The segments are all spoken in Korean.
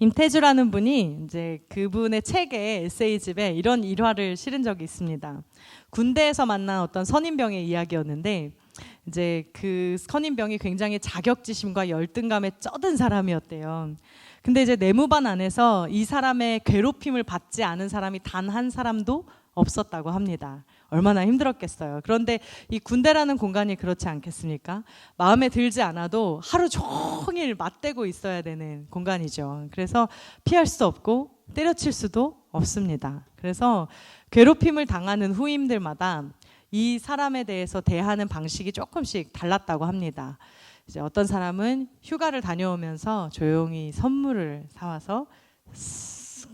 임태주라는 분이 이제 그분의 책에 에세이집에 이런 일화를 실은 적이 있습니다. 군대에서 만난 어떤 선임병의 이야기였는데 이제 그 선임병이 굉장히 자격지심과 열등감에 쩌든 사람이었대요. 근데 이제 내무반 안에서 이 사람의 괴롭힘을 받지 않은 사람이 단 한 사람도 없었다고 합니다. 얼마나 힘들었겠어요. 그런데 이 군대라는 공간이 그렇지 않겠습니까? 마음에 들지 않아도 하루 종일 맞대고 있어야 되는 공간이죠. 그래서 피할 수 없고 때려칠 수도 없습니다. 그래서 괴롭힘을 당하는 후임들마다 이 사람에 대해서 대하는 방식이 조금씩 달랐다고 합니다. 이제 어떤 사람은 휴가를 다녀오면서 조용히 선물을 사와서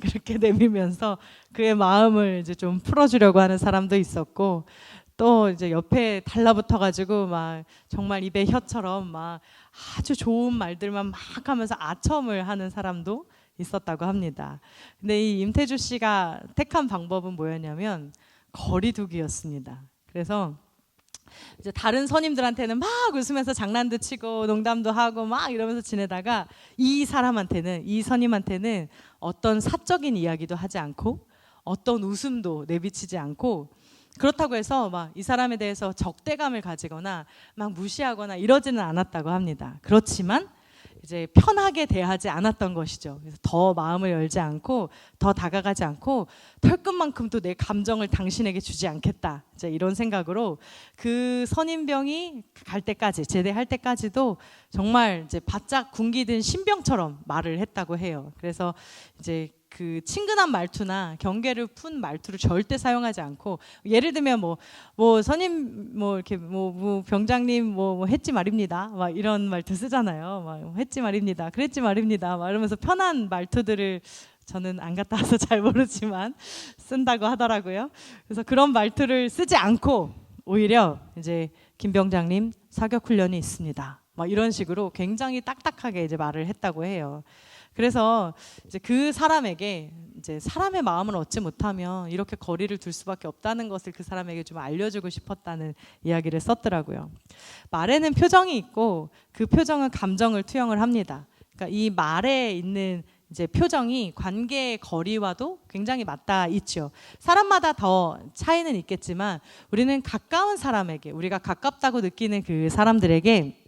그렇게 내밀면서 그의 마음을 이제 좀 풀어주려고 하는 사람도 있었고, 또 이제 옆에 달라붙어가지고 막 정말 입에 혀처럼 막 아주 좋은 말들만 막 하면서 아첨을 하는 사람도 있었다고 합니다. 근데 이 임태주 씨가 택한 방법은 뭐였냐면 거리두기였습니다. 그래서 이제 다른 선임들한테는 막 웃으면서 장난도 치고 농담도 하고 막 이러면서 지내다가 이 사람한테는, 이 선임한테는 어떤 사적인 이야기도 하지 않고 어떤 웃음도 내비치지 않고, 그렇다고 해서 막 이 사람에 대해서 적대감을 가지거나 막 무시하거나 이러지는 않았다고 합니다. 그렇지만 이제 편하게 대하지 않았던 것이죠. 그래서 더 마음을 열지 않고 더 다가가지 않고 털끝만큼도 내 감정을 당신에게 주지 않겠다, 이제 이런 생각으로 그 선임병이 갈 때까지, 제대할 때까지도 정말 이제 바짝 굶기든 신병처럼 말을 했다고 해요. 그래서 이제 그 친근한 말투나 경계를 푼 말투를 절대 사용하지 않고, 예를 들면 뭐 선임 이렇게 병장님 뭐 했지 말입니다, 막 이런 말투 쓰잖아요. 막 했지 말입니다, 그랬지 말입니다, 막 이러면서 편한 말투들을, 저는 안 갔다 와서 잘 모르지만 쓴다고 하더라고요. 그래서 그런 말투를 쓰지 않고 오히려 이제 김 병장님 사격 훈련이 있습니다, 막 이런 식으로 굉장히 딱딱하게 이제 말을 했다고 해요. 그래서 이제 그 사람에게 이제 사람의 마음을 얻지 못하면 이렇게 거리를 둘 수밖에 없다는 것을 그 사람에게 좀 알려주고 싶었다는 이야기를 썼더라고요. 말에는 표정이 있고 그 표정은 감정을 투영을 합니다. 그러니까 이 말에 있는 이제 표정이 관계의 거리와도 굉장히 맞닿아 있죠. 사람마다 더 차이는 있겠지만 우리는 가까운 사람에게, 우리가 가깝다고 느끼는 그 사람들에게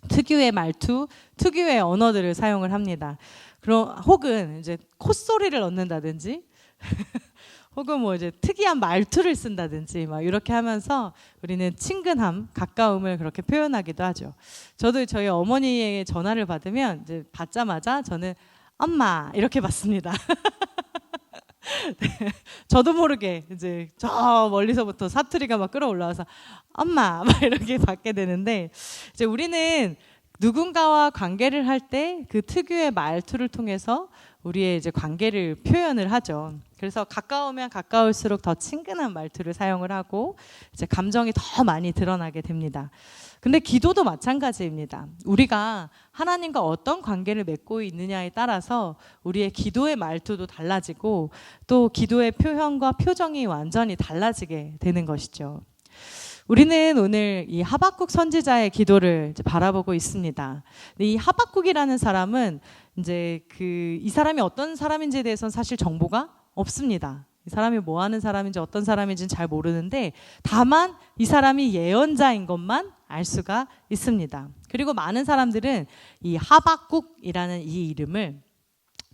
특유의 말투, 특유의 언어들을 사용을 합니다. 그럼 혹은 이제 콧소리를 넣는다든지 혹은 뭐 이제 특이한 말투를 쓴다든지 막 이렇게 하면서 우리는 친근함, 가까움을 그렇게 표현하기도 하죠. 저도 저희 어머니의 전화를 받으면 이제 받자마자 저는 엄마 이렇게 받습니다. 네, 저도 모르게 이제 저 멀리서부터 사투리가 막 끌어올라와서 엄마 막 이렇게 받게 되는데, 이제 우리는 누군가와 관계를 할 때 그 특유의 말투를 통해서 우리의 이제 관계를 표현을 하죠. 그래서 가까우면 가까울수록 더 친근한 말투를 사용을 하고 이제 감정이 더 많이 드러나게 됩니다. 근데 기도도 마찬가지입니다. 우리가 하나님과 어떤 관계를 맺고 있느냐에 따라서 우리의 기도의 말투도 달라지고 또 기도의 표현과 표정이 완전히 달라지게 되는 것이죠. 우리는 오늘 이 하박국 선지자의 기도를 이제 바라보고 있습니다. 이 하박국이라는 사람은 이제 이 사람이 어떤 사람인지에 대해서는 사실 정보가 없습니다. 이 사람이 뭐 하는 사람인지 어떤 사람인지는 잘 모르는데, 다만 이 사람이 예언자인 것만 알 수가 있습니다. 그리고 많은 사람들은 이 하박국이라는 이 이름을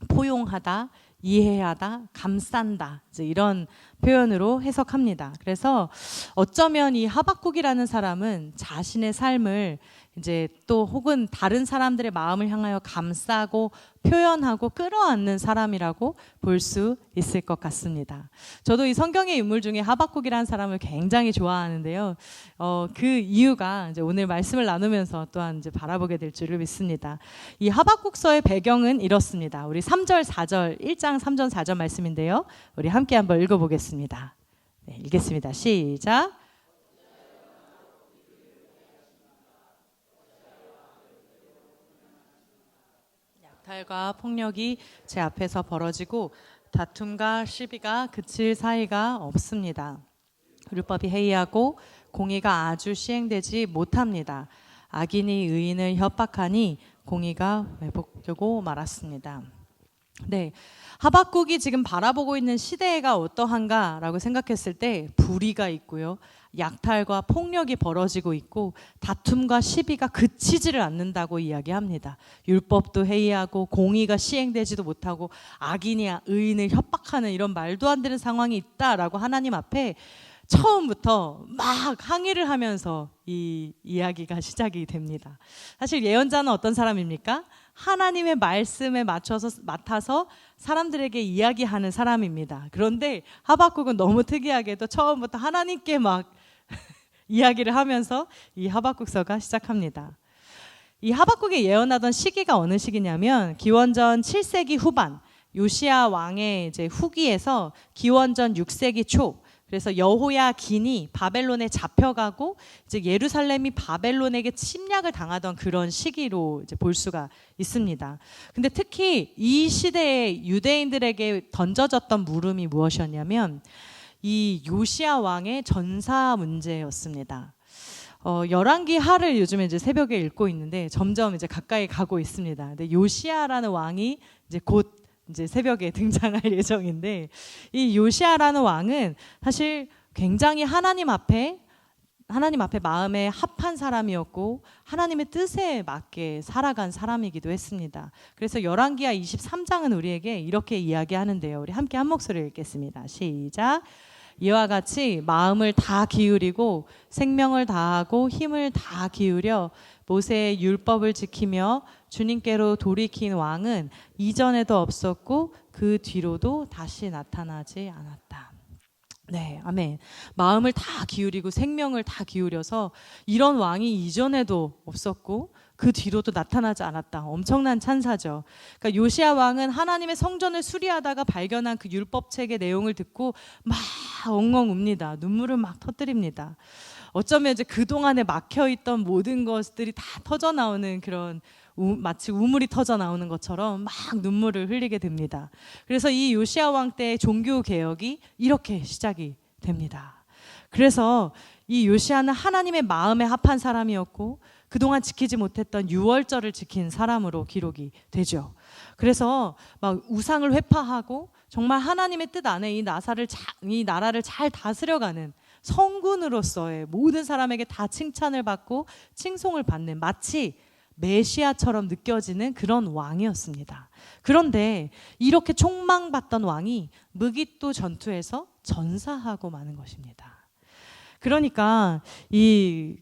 포용하다, 이해하다, 감싼다, 이제 이런 표현으로 해석합니다. 그래서 어쩌면 이 하박국이라는 사람은 자신의 삶을 이제 또 혹은 다른 사람들의 마음을 향하여 감싸고 표현하고 끌어안는 사람이라고 볼 수 있을 것 같습니다. 저도 이 성경의 인물 중에 하박국이라는 사람을 굉장히 좋아하는데요. 그 이유가 이제 오늘 말씀을 나누면서 또한 이제 바라보게 될 줄을 믿습니다. 이 하박국서의 배경은 이렇습니다. 우리 3절, 4절, 1장 3절, 4절 말씀인데요. 우리 함께 한번 읽어보겠습니다. 네, 읽겠습니다. 시작. 약탈과 폭력이 제 앞에서 벌어지고 다툼과 시비가 그칠 사이가 없습니다. 율법이 해이하고 공의가 아주 시행되지 못합니다. 악인이 의인을 협박하니 공의가 왜곡되고 말았습니다. 네, 하박국이 지금 바라보고 있는 시대가 어떠한가라고 생각했을 때 불의가 있고요, 약탈과 폭력이 벌어지고 있고 다툼과 시비가 그치지를 않는다고 이야기합니다. 율법도 해이하고 공의가 시행되지도 못하고 악인이 의인을 협박하는 이런 말도 안 되는 상황이 있다라고 하나님 앞에 처음부터 막 항의를 하면서 이 이야기가 시작이 됩니다. 사실 예언자는 어떤 사람입니까? 하나님의 말씀에 맡아서 사람들에게 이야기하는 사람입니다. 그런데 하박국은 너무 특이하게도 처음부터 하나님께 막 이야기를 하면서 이 하박국서가 시작합니다. 이 하박국이 예언하던 시기가 어느 시기냐면 기원전 7세기 후반, 요시야 왕의 이제 후기에서 기원전 6세기 초, 그래서 여호야긴이 바벨론에 잡혀가고 이제 예루살렘이 바벨론에게 침략을 당하던 그런 시기로 이제 볼 수가 있습니다. 근데 특히 이 시대에 유대인들에게 던져졌던 물음이 무엇이었냐면 이 요시야 왕의 전사 문제였습니다. 열왕기 하를 요즘에 이제 새벽에 읽고 있는데 점점 이제 가까이 가고 있습니다. 근데 요시야라는 왕이 이제 곧 이제 새벽에 등장할 예정인데, 이 요시야라는 왕은 사실 굉장히 하나님 앞에 마음에 합한 사람이었고 하나님의 뜻에 맞게 살아간 사람이기도 했습니다. 그래서 열왕기하 23장은 우리에게 이렇게 이야기하는데요. 우리 함께 한 목소리를 읽겠습니다. 시작. 이와 같이 마음을 다 기울이고 생명을 다하고 힘을 다 기울여 모세의 율법을 지키며 주님께로 돌이킨 왕은 이전에도 없었고 그 뒤로도 다시 나타나지 않았다. 네, 아멘. 마음을 다 기울이고 생명을 다 기울여서 이런 왕이 이전에도 없었고 그 뒤로도 나타나지 않았다. 엄청난 찬사죠. 그러니까 요시야 왕은 하나님의 성전을 수리하다가 발견한 그 율법책의 내용을 듣고 막 엉엉 웁니다. 눈물을 막 터뜨립니다. 어쩌면 이제 그동안에 막혀있던 모든 것들이 다 터져 나오는 그런 마치 우물이 터져 나오는 것처럼 막 눈물을 흘리게 됩니다. 그래서 이 요시야 왕 때의 종교 개혁이 이렇게 시작이 됩니다. 그래서 이 요시야는 하나님의 마음에 합한 사람이었고 그동안 지키지 못했던 유월절을 지킨 사람으로 기록이 되죠. 그래서 막 우상을 회파하고 정말 하나님의 뜻 안에 이 나라를 잘 다스려가는 성군으로서의 모든 사람에게 다 칭찬을 받고 칭송을 받는 마치 메시아처럼 느껴지는 그런 왕이었습니다. 그런데 이렇게 총망받던 왕이 무기또 전투에서 전사하고 마는 것입니다. 그러니까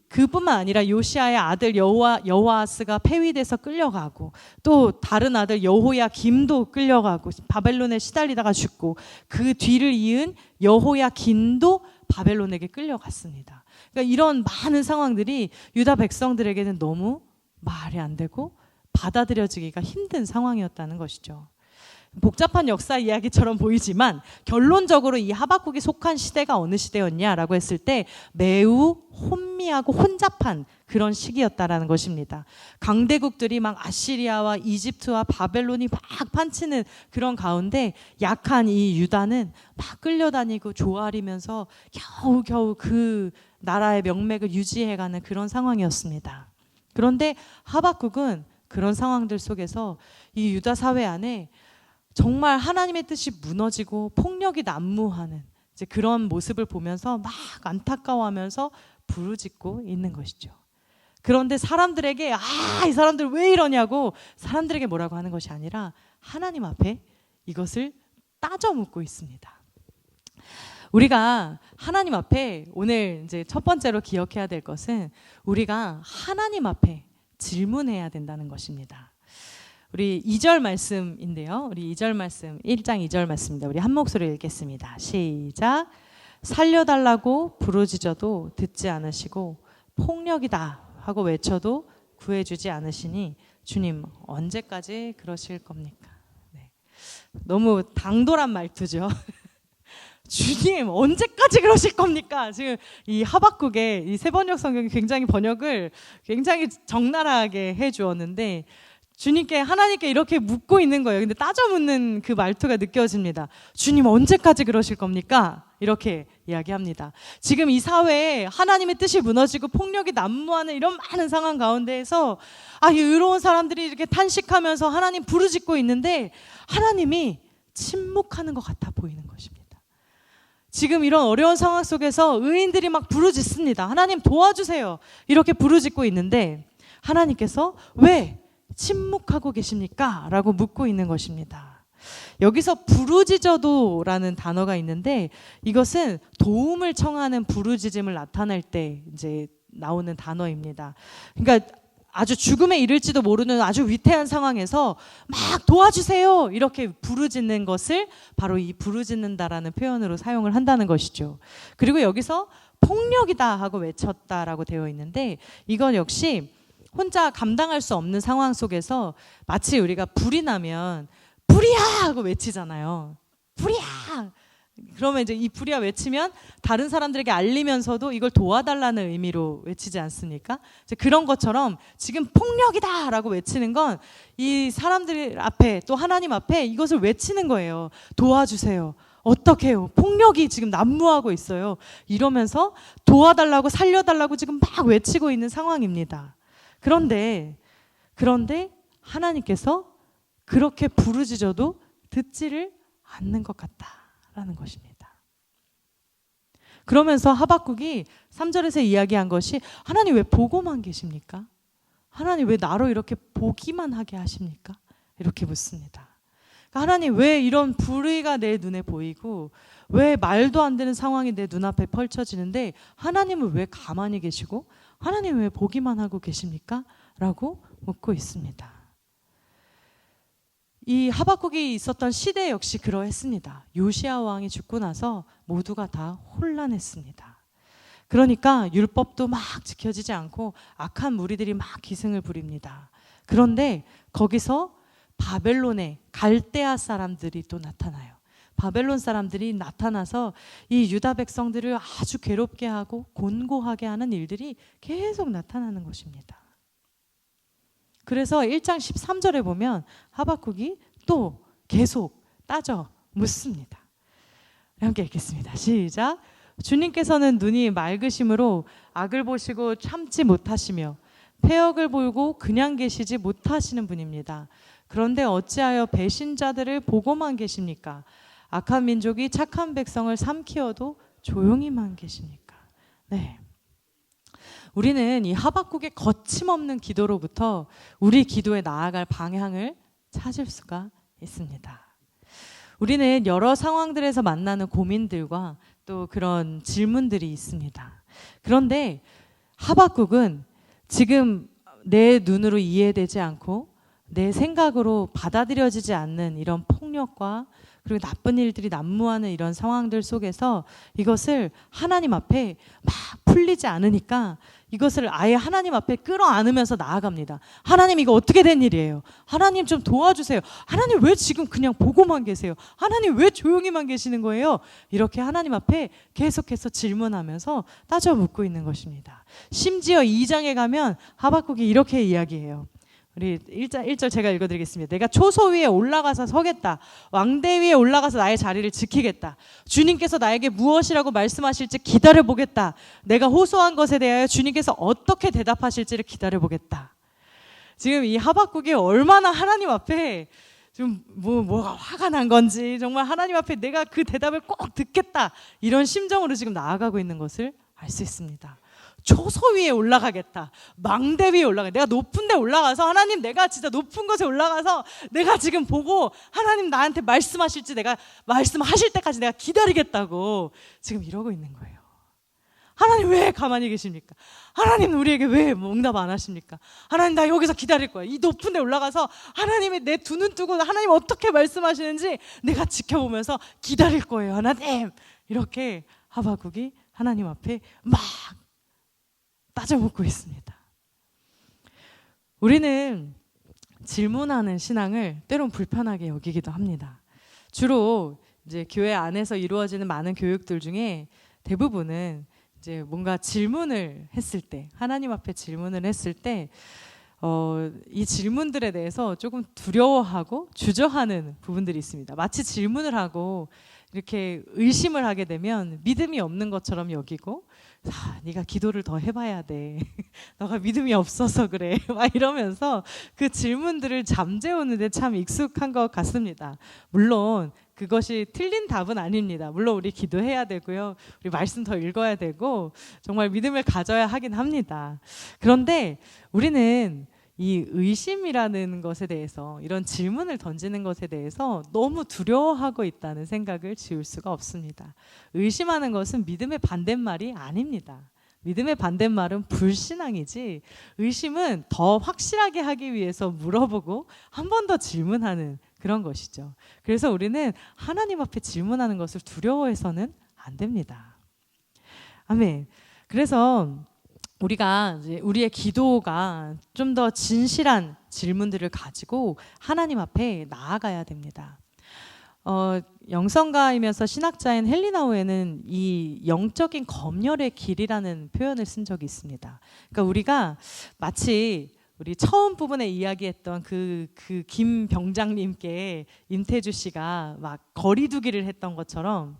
그뿐만 아니라 요시야의 아들 여호아스가 폐위돼서 끌려가고 또 다른 아들 여호야김도 끌려가고 바벨론에 시달리다가 죽고 그 뒤를 이은 여호야긴도 바벨론에게 끌려갔습니다. 그러니까 이런 많은 상황들이 유다 백성들에게는 너무 말이 안 되고 받아들여지기가 힘든 상황이었다는 것이죠. 복잡한 역사 이야기처럼 보이지만 결론적으로 이 하박국이 속한 시대가 어느 시대였냐라고 했을 때 매우 혼미하고 혼잡한 그런 시기였다라는 것입니다. 강대국들이 막 아시리아와 이집트와 바벨론이 막 판치는 그런 가운데 약한 이 유다는 막 끌려다니고 조아리면서 겨우겨우 그 나라의 명맥을 유지해가는 그런 상황이었습니다. 그런데 하박국은 그런 상황들 속에서 이 유다 사회 안에 정말 하나님의 뜻이 무너지고 폭력이 난무하는 이제 그런 모습을 보면서 막 안타까워하면서 부르짖고 있는 것이죠. 그런데 사람들에게 이 사람들 왜 이러냐고 사람들에게 뭐라고 하는 것이 아니라 하나님 앞에 이것을 따져 묻고 있습니다. 우리가 하나님 앞에 오늘 이제 첫 번째로 기억해야 될 것은 우리가 하나님 앞에 질문해야 된다는 것입니다. 우리 2절 말씀인데요. 우리 2절 말씀, 1장 2절 말씀입니다. 우리 한 목소리 읽겠습니다. 시작. 살려달라고 부르짖어도 듣지 않으시고 폭력이다 하고 외쳐도 구해주지 않으시니 주님 언제까지 그러실 겁니까? 네. 너무 당돌한 말투죠. 주님 언제까지 그러실 겁니까? 지금 이 하박국의 이 세번역 성경이 굉장히 번역을 굉장히 적나라하게 해주었는데 주님께 하나님께 이렇게 묻고 있는 거예요. 근데 따져 묻는 그 말투가 느껴집니다. 주님 언제까지 그러실 겁니까? 이렇게 이야기합니다. 지금 이 사회에 하나님의 뜻이 무너지고 폭력이 난무하는 이런 많은 상황 가운데에서 이 의로운 사람들이 이렇게 탄식하면서 하나님 부르짖고 있는데 하나님이 침묵하는 것 같아 보이는 것입니다. 지금 이런 어려운 상황 속에서 의인들이 막 부르짖습니다. 하나님 도와주세요. 이렇게 부르짖고 있는데 하나님께서 왜 침묵하고 계십니까? 라고 묻고 있는 것입니다. 여기서 부르짖어도라는 단어가 있는데 이것은 도움을 청하는 부르짖음을 나타낼 때 이제 나오는 단어입니다. 그러니까 아주 죽음에 이를지도 모르는 아주 위태한 상황에서 막 도와주세요 이렇게 부르짖는 것을 바로 이 부르짖는다라는 표현으로 사용을 한다는 것이죠. 그리고 여기서 폭력이다 하고 외쳤다라고 되어 있는데 이건 역시 혼자 감당할 수 없는 상황 속에서 마치 우리가 불이 나면 불이야 하고 외치잖아요. 불이야. 그러면 이제 이 불이야 외치면 다른 사람들에게 알리면서도 이걸 도와달라는 의미로 외치지 않습니까? 이제 그런 것처럼 지금 폭력이다 라고 외치는 건 이 사람들 앞에 또 하나님 앞에 이것을 외치는 거예요. 도와주세요. 어떡해요? 폭력이 지금 난무하고 있어요. 이러면서 도와달라고 살려달라고 지금 막 외치고 있는 상황입니다. 그런데 하나님께서 그렇게 부르짖어도 듣지를 않는 것 같다라는 것입니다. 그러면서 하박국이 3절에서 이야기한 것이 하나님 왜 보고만 계십니까? 하나님 왜 나로 이렇게 보기만 하게 하십니까? 이렇게 묻습니다. 그러니까 하나님 왜 이런 불의가 내 눈에 보이고 왜 말도 안 되는 상황이 내 눈앞에 펼쳐지는데 하나님은 왜 가만히 계시고 하나님 왜 보기만 하고 계십니까? 라고 묻고 있습니다. 이 하박국이 있었던 시대 역시 그러했습니다. 요시야 왕이 죽고 나서 모두가 다 혼란했습니다. 그러니까 율법도 막 지켜지지 않고 악한 무리들이 막 기승을 부립니다. 그런데 거기서 바벨론의 갈대아 사람들이 또 나타나요. 바벨론 사람들이 나타나서 이 유다 백성들을 아주 괴롭게 하고 곤고하게 하는 일들이 계속 나타나는 것입니다. 그래서 1장 13절에 보면 하박국이 또 계속 따져 묻습니다. 함께 읽겠습니다. 시작. 주님께서는 눈이 맑으심으로 악을 보시고 참지 못하시며 패역을 보고 그냥 계시지 못하시는 분입니다. 그런데 어찌하여 배신자들을 보고만 계십니까? 악한 민족이 착한 백성을 삼키어도 조용히만 계십니까? 네. 우리는 이 하박국의 거침없는 기도로부터 우리 기도에 나아갈 방향을 찾을 수가 있습니다. 우리는 여러 상황들에서 만나는 고민들과 또 그런 질문들이 있습니다. 그런데 하박국은 지금 내 눈으로 이해되지 않고 내 생각으로 받아들여지지 않는 이런 폭력과 그리고 나쁜 일들이 난무하는 이런 상황들 속에서 이것을 하나님 앞에 막 풀리지 않으니까 이것을 아예 하나님 앞에 끌어안으면서 나아갑니다. 하나님 이거 어떻게 된 일이에요? 하나님 좀 도와주세요. 하나님 왜 지금 그냥 보고만 계세요? 하나님 왜 조용히만 계시는 거예요? 이렇게 하나님 앞에 계속해서 질문하면서 따져 묻고 있는 것입니다. 심지어 2장에 가면 하박국이 이렇게 이야기해요. 우리 1절 제가 읽어드리겠습니다. 내가 초소 위에 올라가서 서겠다. 왕대 위에 올라가서 나의 자리를 지키겠다. 주님께서 나에게 무엇이라고 말씀하실지 기다려보겠다. 내가 호소한 것에 대하여 주님께서 어떻게 대답하실지를 기다려보겠다. 지금 이 하박국이 얼마나 하나님 앞에 좀 뭐가 화가 난 건지 정말 하나님 앞에 내가 그 대답을 꼭 듣겠다 이런 심정으로 지금 나아가고 있는 것을 알 수 있습니다. 초소 위에 올라가겠다. 망대 위에 올라가겠다. 내가 높은 데 올라가서 하나님 내가 진짜 높은 곳에 올라가서 내가 지금 보고 하나님 나한테 말씀하실지 내가 말씀하실 때까지 내가 기다리겠다고 지금 이러고 있는 거예요. 하나님 왜 가만히 계십니까? 하나님 우리에게 왜 응답 안 하십니까? 하나님 나 여기서 기다릴 거야. 이 높은 데 올라가서 하나님의 내 두 눈 뜨고 하나님 어떻게 말씀하시는지 내가 지켜보면서 기다릴 거예요. 하나님. 이렇게 하박국이 하나님 앞에 막 따져 묻고 있습니다. 우리는 질문하는 신앙을 때론 불편하게 여기기도 합니다. 주로 이제 교회 안에서 이루어지는 많은 교육들 중에 대부분은 이제 뭔가 질문을 했을 때, 하나님 앞에 질문을 했을 때, 이 질문들에 대해서 조금 두려워하고 주저하는 부분들이 있습니다. 마치 질문을 하고 이렇게 의심을 하게 되면 믿음이 없는 것처럼 여기고, 네가 기도를 더 해봐야 돼. 너가 믿음이 없어서 그래. 막 이러면서 그 질문들을 잠재우는데 참 익숙한 것 같습니다. 물론 그것이 틀린 답은 아닙니다. 물론 우리 기도해야 되고요. 우리 말씀 더 읽어야 되고 정말 믿음을 가져야 하긴 합니다. 그런데 우리는 이 의심이라는 것에 대해서, 이런 질문을 던지는 것에 대해서 너무 두려워하고 있다는 생각을 지울 수가 없습니다. 의심하는 것은 믿음의 반대말이 아닙니다. 믿음의 반대말은 불신앙이지, 의심은 더 확실하게 하기 위해서 물어보고 한 번 더 질문하는 그런 것이죠. 그래서 우리는 하나님 앞에 질문하는 것을 두려워해서는 안 됩니다. 아멘. 그래서 우리가 이제 우리의 기도가 좀 더 진실한 질문들을 가지고 하나님 앞에 나아가야 됩니다. 영성가이면서 신학자인 헬리나우에는 이 영적인 검열의 길이라는 표현을 쓴 적이 있습니다. 그러니까 우리가 마치 우리 처음 부분에 이야기했던 그 김 병장님께 임태주 씨가 막 거리두기를 했던 것처럼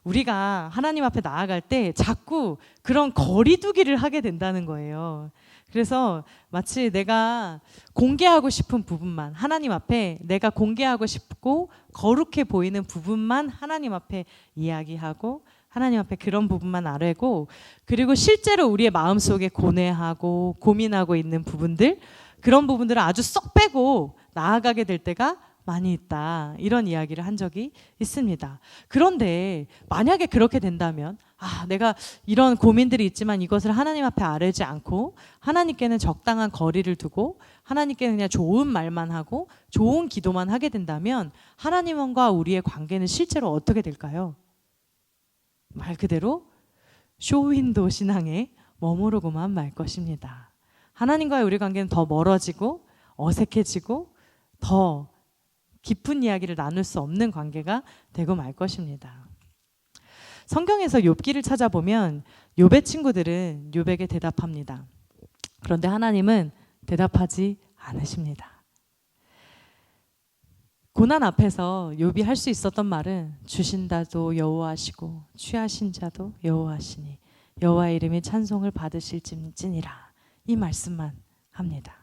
우리가 하나님 앞에 나아갈 때 자꾸 그런 거리두기를 하게 된다는 거예요. 그래서 마치 내가 공개하고 싶은 부분만, 하나님 앞에 내가 공개하고 싶고 거룩해 보이는 부분만 하나님 앞에 이야기하고, 하나님 앞에 그런 부분만 아뢰고, 그리고 실제로 우리의 마음속에 고뇌하고 고민하고 있는 부분들, 그런 부분들을 아주 쏙 빼고 나아가게 될 때가 많이 있다, 이런 이야기를 한 적이 있습니다. 그런데 만약에 그렇게 된다면 내가 이런 고민들이 있지만 이것을 하나님 앞에 아뢰지 않고 하나님께는 적당한 거리를 두고 하나님께는 그냥 좋은 말만 하고 좋은 기도만 하게 된다면 하나님과 우리의 관계는 실제로 어떻게 될까요? 말 그대로 쇼윈도 신앙에 머무르고만 말 것입니다. 하나님과의 우리 관계는 더 멀어지고 어색해지고 더 깊은 이야기를 나눌 수 없는 관계가 되고 말 것입니다. 성경에서 욥기를 찾아보면 욥의 친구들은 욥에게 대답합니다. 그런데 하나님은 대답하지 않으십니다. 고난 앞에서 욥이 할 수 있었던 말은 주신다도 여호와시고 취하신 자도 여호와시니 여호와의 이름이 찬송을 받으실지니라, 이 말씀만 합니다.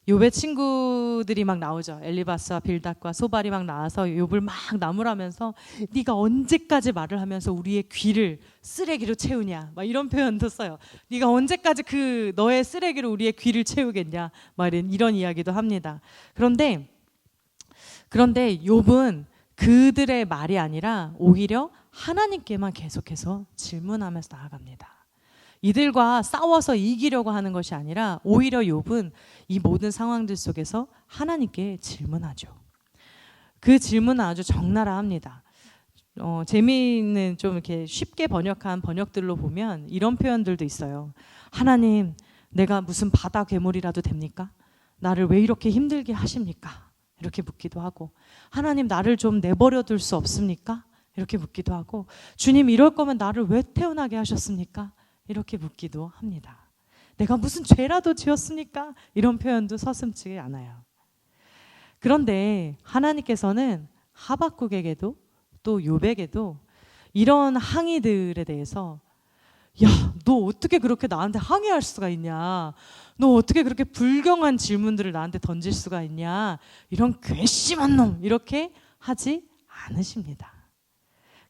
욥의 친구들이 막 나오죠. 엘리바스와 빌닷과 소발이 막 나와서 욥을 막 나무라면서 네가 언제까지 말을 하면서 우리의 귀를 쓰레기로 채우냐, 막 이런 표현도 써요. 네가 언제까지 그 너의 쓰레기로 우리의 귀를 채우겠냐, 막 이런 이야기도 합니다. 그런데 욥은 그들의 말이 아니라 오히려 하나님께만 계속해서 질문하면서 나아갑니다. 이들과 싸워서 이기려고 하는 것이 아니라 오히려 욥은 이 모든 상황들 속에서 하나님께 질문하죠. 그 질문은 아주 적나라합니다. 재미있는 좀 이렇게 쉽게 번역한 번역들로 보면 이런 표현들도 있어요. 하나님, 내가 무슨 바다 괴물이라도 됩니까? 나를 왜 이렇게 힘들게 하십니까? 이렇게 묻기도 하고, 하나님, 나를 좀 내버려 둘 수 없습니까? 이렇게 묻기도 하고, 주님, 이럴 거면 나를 왜 태어나게 하셨습니까? 이렇게 묻기도 합니다. 내가 무슨 죄라도 지었습니까? 이런 표현도 서슴지 않아요. 그런데 하나님께서는 하박국에게도 또 욥에게도 이런 항의들에 대해서, 야, 너 어떻게 그렇게 나한테 항의할 수가 있냐? 너 어떻게 그렇게 불경한 질문들을 나한테 던질 수가 있냐? 이런 괘씸한 놈, 이렇게 하지 않으십니다.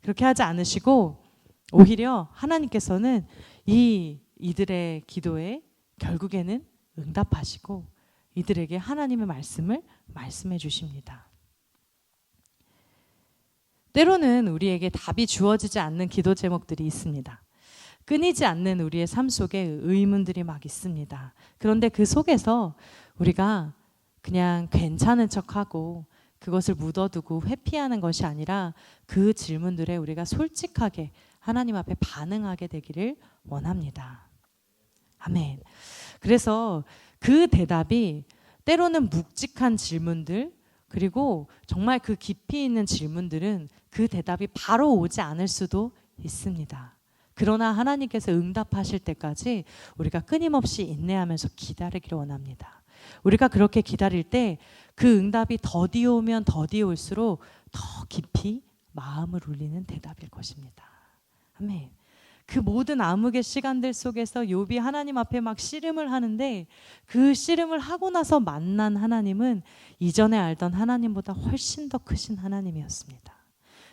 그렇게 하지 않으시고 오히려 하나님께서는 이들의 기도에 결국에는 응답하시고 이들에게 하나님의 말씀을 말씀해 주십니다. 때로는 우리에게 답이 주어지지 않는 기도 제목들이 있습니다. 끊이지 않는 우리의 삶 속에 의문들이 막 있습니다. 그런데 그 속에서 우리가 그냥 괜찮은 척하고 그것을 묻어두고 회피하는 것이 아니라 그 질문들에 우리가 솔직하게 하나님 앞에 반응하게 되기를 원합니다. 아멘. 그래서 그 대답이 때로는 묵직한 질문들, 그리고 정말 그 깊이 있는 질문들은 그 대답이 바로 오지 않을 수도 있습니다. 그러나 하나님께서 응답하실 때까지 우리가 끊임없이 인내하면서 기다리기를 원합니다. 우리가 그렇게 기다릴 때 그 응답이 더디오면 더디올수록 더 깊이 마음을 울리는 대답일 것입니다. 아멘. 그 모든 암흑의 시간들 속에서 욥이 하나님 앞에 막 씨름을 하는데 그 씨름을 하고 나서 만난 하나님은 이전에 알던 하나님보다 훨씬 더 크신 하나님이었습니다.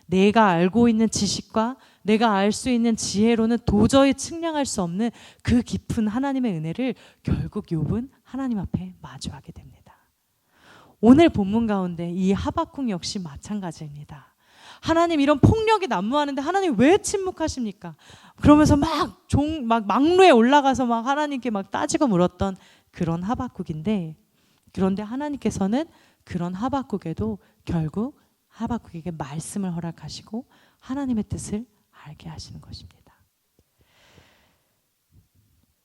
내가 알고 있는 지식과 내가 알 수 있는 지혜로는 도저히 측량할 수 없는 그 깊은 하나님의 은혜를 결국 욥은 하나님 앞에 마주하게 됩니다. 오늘 본문 가운데 이 하박국 역시 마찬가지입니다. 하나님 이런 폭력이 난무하는데 하나님 왜 침묵하십니까? 그러면서 막 망루에 올라가서 막 하나님께 막 따지고 물었던 그런 하박국인데, 그런데 하나님께서는 그런 하박국에도 결국 하박국에게 말씀을 허락하시고 하나님의 뜻을 알게 하시는 것입니다.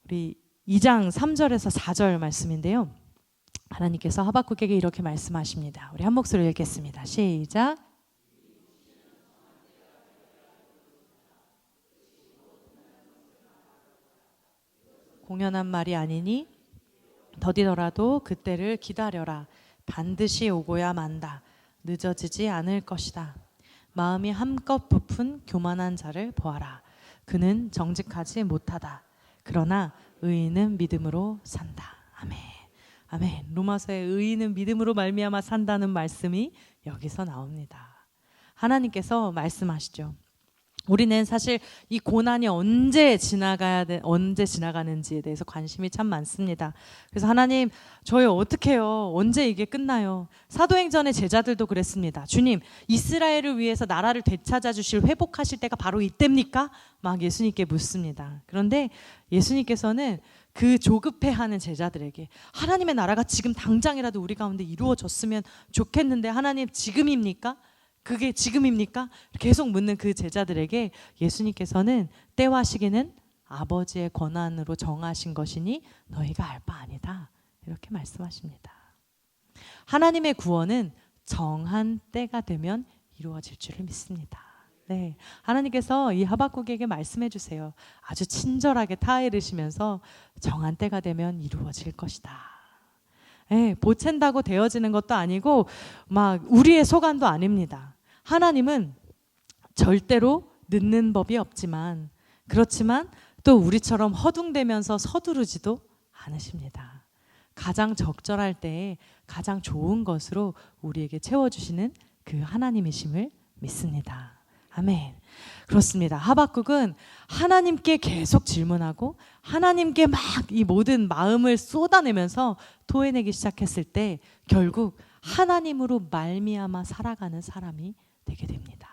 우리 2장 3절에서 4절 말씀인데요. 하나님께서 하박국에게 이렇게 말씀하십니다. 우리 한 목소리로 읽겠습니다. 시작. 공연한 말이 아니니 더디더라도 그때를 기다려라. 반드시 오고야 만다. 늦어지지 않을 것이다. 마음이 한껏 부푼 교만한 자를 보아라. 그는 정직하지 못하다. 그러나 의인은 믿음으로 산다. 아멘. 아멘. 로마서의 의인은 믿음으로 말미암아 산다는 말씀이 여기서 나옵니다. 하나님께서 말씀하시죠. 우리는 사실 이 고난이 언제 지나가는지에 대해서 관심이 참 많습니다. 그래서 하나님, 저희 어떻게 해요? 언제 이게 끝나요? 사도행전의 제자들도 그랬습니다. 주님, 이스라엘을 위해서 나라를 되찾아 주실, 회복하실 때가 바로 이때입니까? 막 예수님께 묻습니다. 그런데 예수님께서는 그 조급해하는 제자들에게 하나님의 나라가 지금 당장이라도 우리 가운데 이루어졌으면 좋겠는데 하나님 지금입니까? 그게 지금입니까? 계속 묻는 그 제자들에게 예수님께서는 때와 시기는 아버지의 권한으로 정하신 것이니 너희가 알 바 아니다. 이렇게 말씀하십니다. 하나님의 구원은 정한 때가 되면 이루어질 줄을 믿습니다. 네, 하나님께서 이 하박국에게 말씀해 주세요. 아주 친절하게 타이르시면서 정한 때가 되면 이루어질 것이다. 네, 보챈다고 되어지는 것도 아니고 막 우리의 소관도 아닙니다. 하나님은 절대로 늦는 법이 없지만, 그렇지만 또 우리처럼 허둥대면서 서두르지도 않으십니다. 가장 적절할 때에 가장 좋은 것으로 우리에게 채워주시는 그 하나님이심을 믿습니다. 아멘. 그렇습니다. 하박국은 하나님께 계속 질문하고 하나님께 막 이 모든 마음을 쏟아내면서 토해내기 시작했을 때 결국 하나님으로 말미암아 살아가는 사람이 되게 됩니다.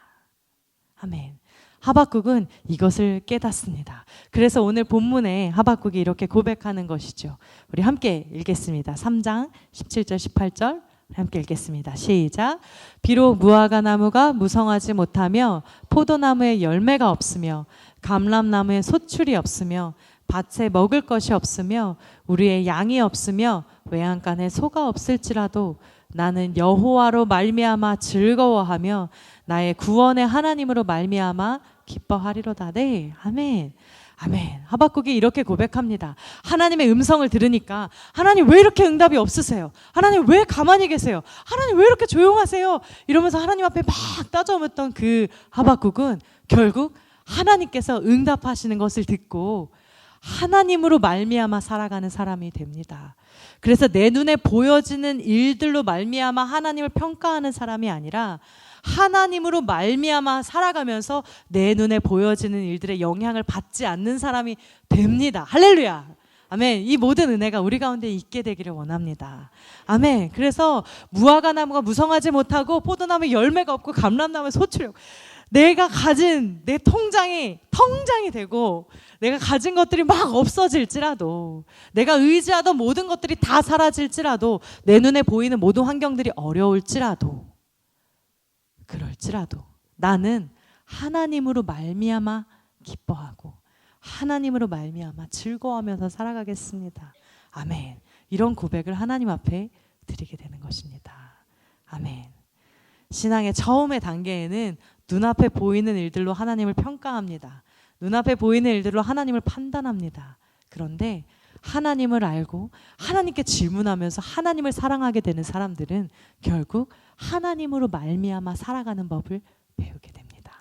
아멘. 하박국은 이것을 깨닫습니다. 그래서 오늘 본문에 하박국이 이렇게 고백하는 것이죠. 우리 함께 읽겠습니다. 3장 17절 18절 함께 읽겠습니다. 시작. 비록 무화과 나무가 무성하지 못하며 포도나무에 열매가 없으며 감람나무에 소출이 없으며 밭에 먹을 것이 없으며 우리의 양이 없으며 외양간에 소가 없을지라도 나는 여호와로 말미암아 즐거워하며 나의 구원의 하나님으로 말미암아 기뻐하리로다. 네, 아멘. 아멘. 하박국이 이렇게 고백합니다. 하나님의 음성을 들으니까 하나님 왜 이렇게 응답이 없으세요? 하나님 왜 가만히 계세요? 하나님 왜 이렇게 조용하세요? 이러면서 하나님 앞에 막 따져묻던 그 하박국은 결국 하나님께서 응답하시는 것을 듣고 하나님으로 말미암아 살아가는 사람이 됩니다. 그래서 내 눈에 보여지는 일들로 말미암아 하나님을 평가하는 사람이 아니라 하나님으로 말미암아 살아가면서 내 눈에 보여지는 일들의 영향을 받지 않는 사람이 됩니다. 할렐루야. 아멘. 이 모든 은혜가 우리 가운데 있게 되기를 원합니다. 아멘. 그래서 무화과 나무가 무성하지 못하고 포도나무에 열매가 없고 감람나무에 소출이 없고 내가 가진 내 통장이 되고 내가 가진 것들이 막 없어질지라도 내가 의지하던 모든 것들이 다 사라질지라도 내 눈에 보이는 모든 환경들이 어려울지라도 그럴지라도 나는 하나님으로 말미암아 기뻐하고 하나님으로 말미암아 즐거워하면서 살아가겠습니다. 아멘. 이런 고백을 하나님 앞에 드리게 되는 것입니다. 아멘. 신앙의 처음의 단계에는 눈앞에 보이는 일들로 하나님을 평가합니다. 눈앞에 보이는 일들로 하나님을 판단합니다. 그런데 하나님을 알고 하나님께 질문하면서 하나님을 사랑하게 되는 사람들은 결국 하나님으로 말미암아 살아가는 법을 배우게 됩니다.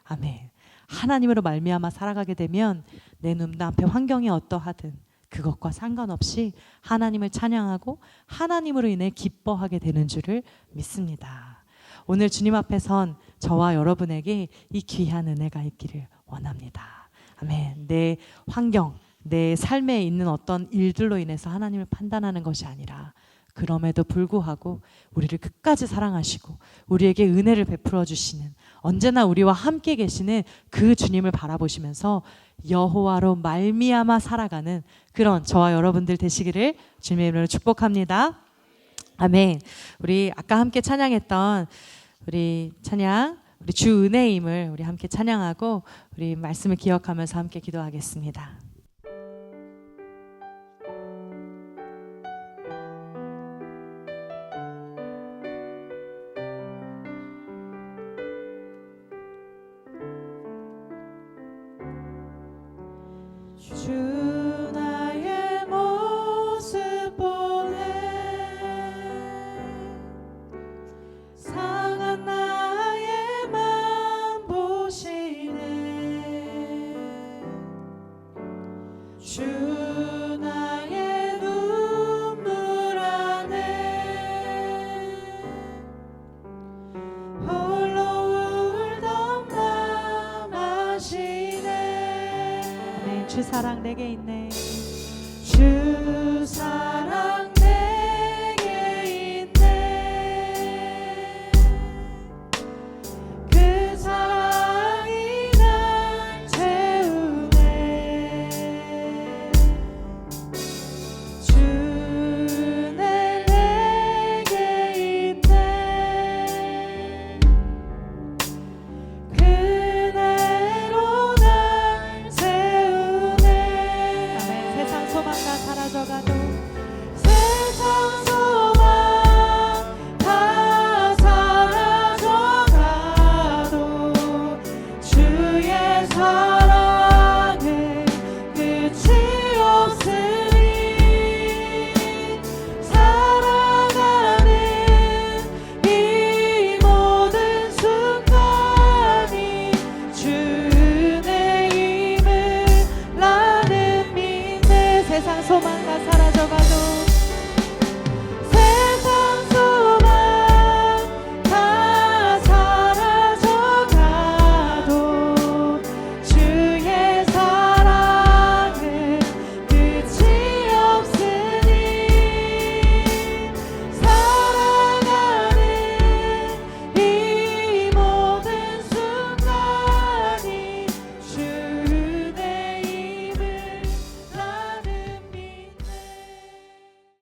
아멘. 하나님으로 말미암아 살아가게 되면 내 눈앞에 환경이 어떠하든 그것과 상관없이 하나님을 찬양하고 하나님으로 인해 기뻐하게 되는 줄을 믿습니다. 오늘 주님 앞에 선 저와 여러분에게 이 귀한 은혜가 있기를 원합니다. 아멘. 내 환경, 내 삶에 있는 어떤 일들로 인해서 하나님을 판단하는 것이 아니라 그럼에도 불구하고 우리를 끝까지 사랑하시고 우리에게 은혜를 베풀어 주시는, 언제나 우리와 함께 계시는 그 주님을 바라보시면서 여호와로 말미암아 살아가는 그런 저와 여러분들 되시기를 주님의 이름으로 축복합니다. 아멘. 우리 아까 함께 찬양했던 우리 찬양, 우리 주 은혜임을 우리 함께 찬양하고 우리 말씀을 기억하면서 함께 기도하겠습니다. 주 나의 모습 보네, 상한 나의 맘 보시네. 주 나의 눈물 안에 홀로 울던 맘 아시네. 주 사랑 내게 있네. 주 사랑